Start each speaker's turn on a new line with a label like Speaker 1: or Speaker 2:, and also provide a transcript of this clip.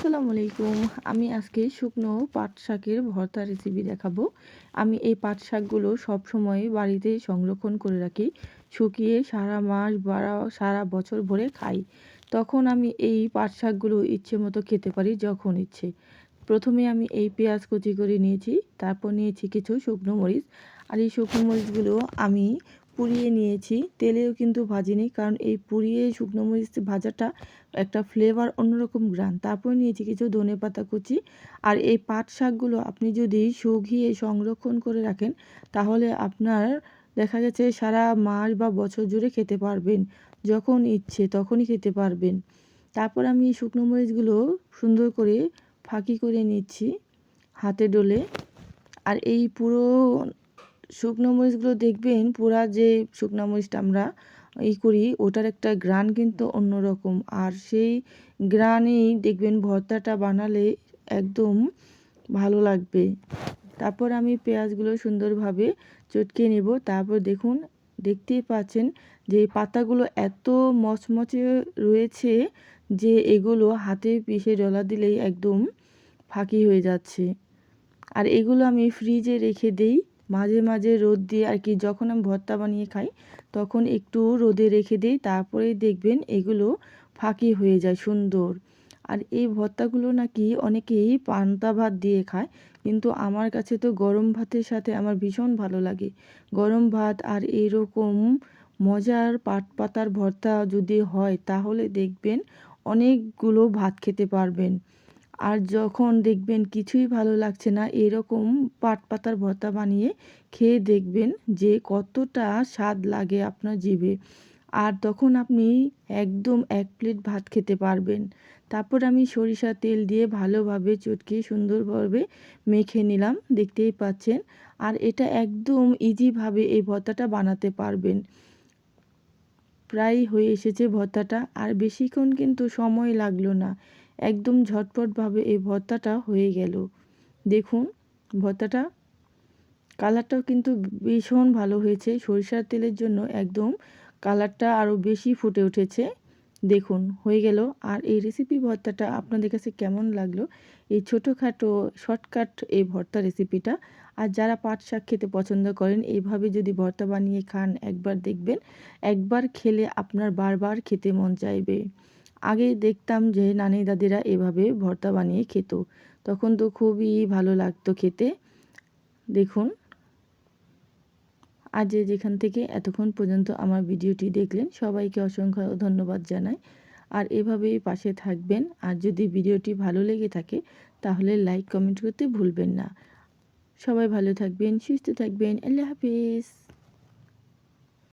Speaker 1: আসসালামু আলাইকুম। আমি আজকে শুকনো পাট শাকের ভর্তা রেসিপি দেখাবো। আমি এই পাট শাকগুলো সবসময় বাড়িতে সংরক্ষণ করে রাখি। শুকিয়ে সারা মাস বা সারা বছর ভরে খাই। তখন আমি এই পাট শাকগুলো ইচ্ছে মতো খেতে পারি যখন ইচ্ছে। প্রথমে আমি এই পেঁয়াজ কুচি করে নিয়েছি, তারপর নিয়েছি কিছু শুকনো মরিচ। আর এই শুকনো মরিচগুলো আমি পুড়িয়ে নিয়েছি, তেলেও কিন্তু ভাজিনি, কারণ এই পুড়িয়ে শুকনো মরিচ ভাজাটা একটা ফ্লেভার অন্যরকম ঘ্রাণ। তারপর নিয়েছি কিছু ধনেপাতা কুচি। আর এই পাট শাকগুলো আপনি যদি শুকিয়ে সংরক্ষণ করে রাখেন, তাহলে আপনার দেখা গেছে সারা মাস বা বছর জুড়ে খেতে পারবেন। যখন ইচ্ছে তখনই খেতে পারবেন। তারপর আমি এই শুকনো মরিচগুলো সুন্দর করে ফাঁকি করে নিচ্ছি হাতে ডলে। আর এই পুরো শুকনো মরিচগুলো দেখবেন, পুরা যে শুকনো মরিচটা আমরা করি ওটার একটা ঘ্রাণ কিন্তু অন্যরকম। আর সেই ঘ্রাণেই দেখবেন ভর্তাটা বানালে একদম ভালো লাগবে। তারপর আমি পেঁয়াজগুলো সুন্দরভাবে চটকে নেব। তারপর দেখুন, দেখতেই পাচ্ছেন যে পাতাগুলো এত মচমচে রয়েছে যে এগুলো হাতে পিষে ডলা দিলেই একদম ফাঁকি হয়ে যাচ্ছে। আর এগুলো আমি ফ্রিজে রেখে দেই, মাঝে মাঝে রোদ দিয়ে আর কি, যখন আমি ভর্তা বানিয়ে খাই তখন একটু রোদে রেখে দিই, তারপরেই দেখবেন এগুলো ফাঁকি হয়ে যায় সুন্দর। আর এই ভর্তাগুলো নাকি অনেকেই পান্তা ভাত দিয়ে খায়, কিন্তু আমার কাছে তো গরম ভাতের সাথে আমার ভীষণ ভালো লাগে। গরম ভাত আর এরকম মজার পাট পাতার ভর্তা যদি হয় তাহলে দেখবেন অনেকগুলো ভাত খেতে পারবেন। আর যখন দেখবেন কিছুই ভালো লাগছে না, এরকম পাট পাতার ভর্তা বানিয়ে খেয়ে দেখবেন যে কতটা স্বাদ লাগে আপনার জিভে। আর তখন আপনি একদম 1 প্লেট ভাত খেতে পারবেন। তারপর আমি সরিষার তেল দিয়ে ভালোভাবে চটকে সুন্দরভাবে মেখে নিলাম, দেখতেই পাচ্ছেন। আর এটা একদম ইজিভাবে এই ভর্তাটা বানাতে পারবেন। প্রায় হয়ে এসেছে ভর্তাটা, আর বেশিক্ষণ কিন্তু সময় লাগলো না। একদম ঝটপটভাবে এই ভর্তাটা হয়ে গেল। দেখুন ভর্তাটা, কালারটাও কিন্তু ভীষণ ভালো হয়েছে। সরিষার তেলের জন্য একদম কালারটা আরও বেশি ফুটে উঠেছে। দেখুন হয়ে গেল। আর এই রেসিপি ভর্তাটা আপনাদের কাছে কেমন লাগলো, এই ছোটোখাটো শর্টকাট এই ভর্তা রেসিপিটা। আর যারা পাট শাক খেতে পছন্দ করেন, এইভাবে যদি ভর্তা বানিয়ে খান একবার দেখবেন, একবার খেলে আপনার বারবার খেতে মন চাইবে। আগে দেখতাম যে নানি দাদিরা এভাবে ভর্তা বানিয়ে খেত, তখন তো খুবই ভালো লাগতো খেতে। দেখুন, আজ যেখান থেকে এতক্ষণ পর্যন্ত আমার ভিডিওটি দেখলেন, সবাইকে অসংখ্য ধন্যবাদ জানাই। আর এভাবেই পাশে থাকবেন। আর যদি ভিডিওটি ভালো লেগে থাকে তাহলে লাইক কমেন্ট করতে ভুলবেন না। সবাই ভালো থাকবেন, সুস্থ থাকবেন। আল্লাহ হাফিজ।